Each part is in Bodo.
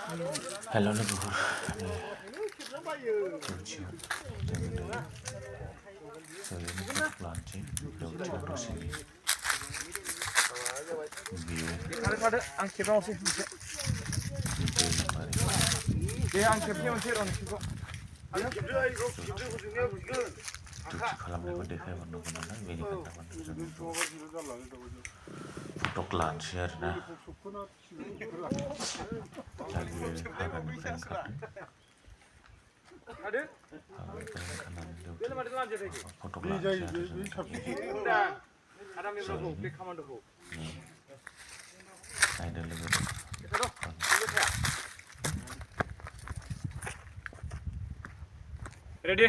हेल' लोगोफोर जोंथिं जोङो दायो ओरैनो फट' लानोसै बेयाव दसेनि बियो आं खेबनावसै दे आं खेबसे मोनसे रनसेखौ डिउटि खालामनायखौ देखायहरनांगौ नालाय बेनिखायनो जों फटक लानोसै आरोना दा बियो हाग्रानिफ्राय ओंखारदों हाग्रानिफ्राय ओंखारनानै फटक लानोसै आरो जों नायनो लोगोफोर रेडि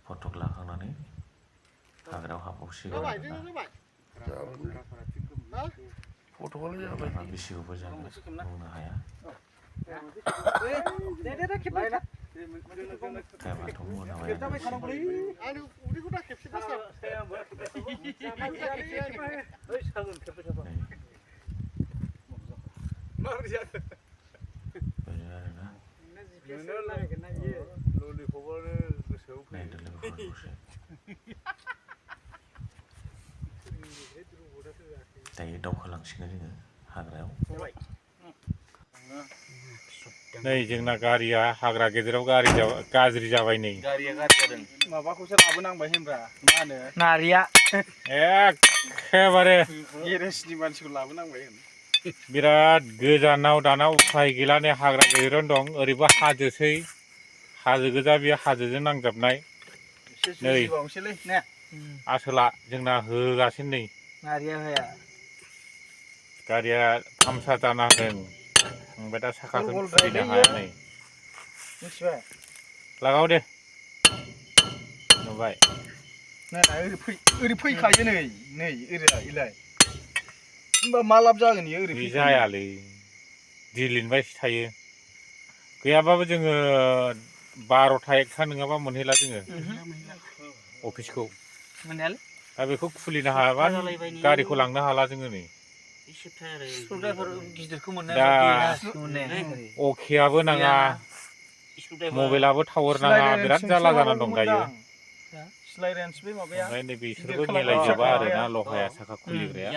फटक लाखांनानै हाग्रायाव हाबबावसिगोन आरोना फटकआ बेसे गोबाव जागोन बुंनो हाया टाइमाथ' दायो दावखोलांसिगोन जोङो हाग्रायाव नै जोंना गारिया हाग्रा गेजेराव गाज्रि जाबाय नै गारिया गाज्रि जादों माबाखौसो लाबोनांबाय होनब्रा मा होनो नारिया एखेबारे गेरेजनि मानसिखौ लाबोनांबाय बिराद गोजानाव दाना उफाय गैला नै हाग्रा गेजेरावनो दं ओरैबो हाजोसै हाजो गोजा बेयो हाजोजों नांजाबनाय नै आसोला जोंना होगासिनो नै नारिया होया गारिया फामसार जाना होदों ओमफ्राय दा साखाजों खुलिनो हाया नै मिथिबाय लागाव दे नुबाय ओरै फैखायो नै ओरै इलाय होमबा मा लाब जागोन इयो ओरै बे जायालै दिलिनबायसो थायो गैयाबाबो जोङो 12टा 1टा नङाबा मोनहैला जोङो अफिसखौ दा बेखौ खुलिनो हायाबा गारिखौ लांनो हाला जोङो नै दा अकेआबो नाङा मबाइलाबो टावार नाङा बिराद जारला जानानै दं दायो ओमफ्राय नै बिसोरबो मिलायजोबा आरोना लहाया साखा खुलिग्राया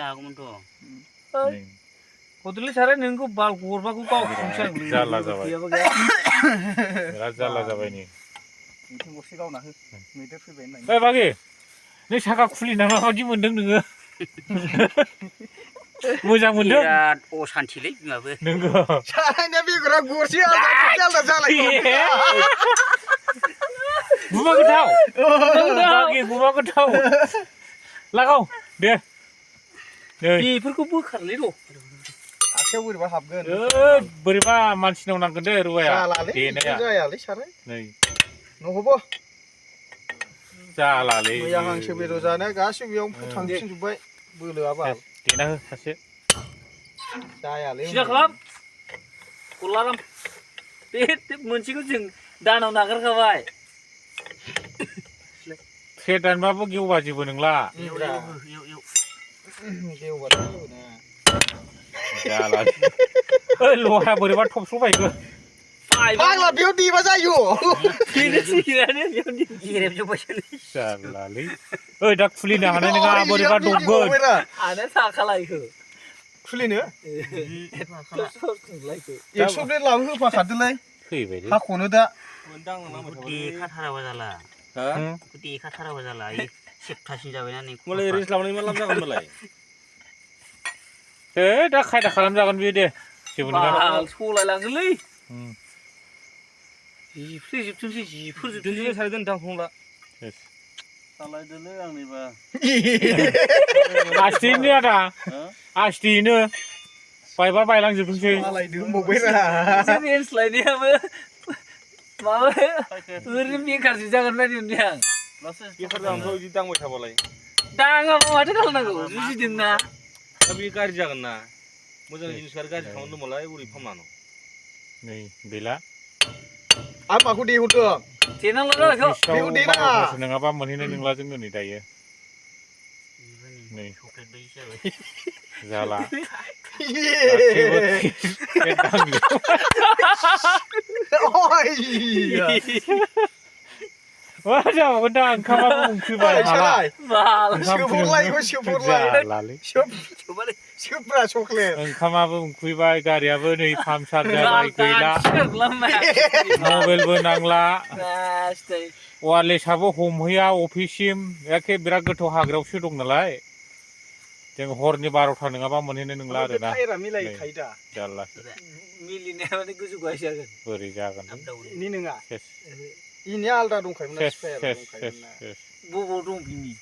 गदुलि सारे नोंखौ बाल गरबाखौ गाव जारला जाबाय बिराद जारला जाबाय नै गरसे गावना हो मैदेर फैबाय होननानै ओइ बागि नों साखा खुलिना माबायदि मोनदों नोङो मोजां मोनदों बिराद असान्थिलै बिमाबो नोंगौ सारायना बेगरा गरसे आलदा जालायगोन गुमा गोथाव बागि गुमा गोथाव लागाव दे बेफोरखौ बोखारलै र' आखायाव बोरैबा हाबगोन बोरैबा मानसिनाव नांगोन दे रुवाया देनाया जायालै साराय नै नहबो जालालै मैया हांसो बेदर जानाया गासिबो बेयावनो थांफिनजोब्बाय बोलोआबा देना हो सासे जायालै सिदा खालाम गलाराम बे मोनसेखौ जों दानाव नागारखाबाय ट्रे दानबाबो गेवबा जेबो नंला जाला ओइ लहाया बोरैबा थबस्र'बायबो फाग्ला बेयाव देबा जायो जारलालै ओइ दा खुलिनो हानाय नङा बोरैबा दंगोन खुलिनो 100 प्लेट लाबो होफाखादोलाय फैबायलै हाख'नो दा देखाथाराबा जाला देखाथाराबा जाला सेबथासिन जाबायना नै मालाय रेस्ट लाबोनाय मा लाब जागोन मालाय दा खायदा खालामजागोन बेयो दे जेबो नङा सलायलाङोलै जिफोरजोबथोंसै सारायदों नोंथां फंला सालायदोलै आंनिबा आस्थियैनो आदा आस्थियैनो बायबा बायलांजोबथोंसै रेन्स लायनायाबो माबा ओरैनो बेखारसो जागोन बायदि मोनदों आं बेखार जागोनथ' बिदि दांबाय थाबालाय दाङाबा माथो खालामनांगौ जुजिदोंना दा बे गाज्रि जागोन ना मोजां जिनिस आरो गाज्रि खालामनो दंबालाय बोरै फाहामनांगौ नै गैला आरो माखौ देहरदों देनांला बेखौ माबाफोरसो नङाबा मोनहैनाय नंला जोङो नै दायो नै जाला Waduh, udah ओंखामाबो उखैबाय हाला जालालै सोबब्रा चक्लेट ओंखामाबो उखैबाय गारियाबो नै पामचार जाबाय गैला मबाइलबो नांला वालेसाबो हमहैया अफिससिम एखे बिराद गोथौ हाग्रायावसो दं नालाय जों हरनि 12टा नङाबा मोनहैनाय नंला आरो ना जारलासो मिलिनाया माने गोजौ गाहाय जागोन बोरै जागोन ini नङा सेस ini आलदा दंखायोमोन ना सेस स्पेयार सेस दंखायोमोन ना सेस बबाव दं बिनि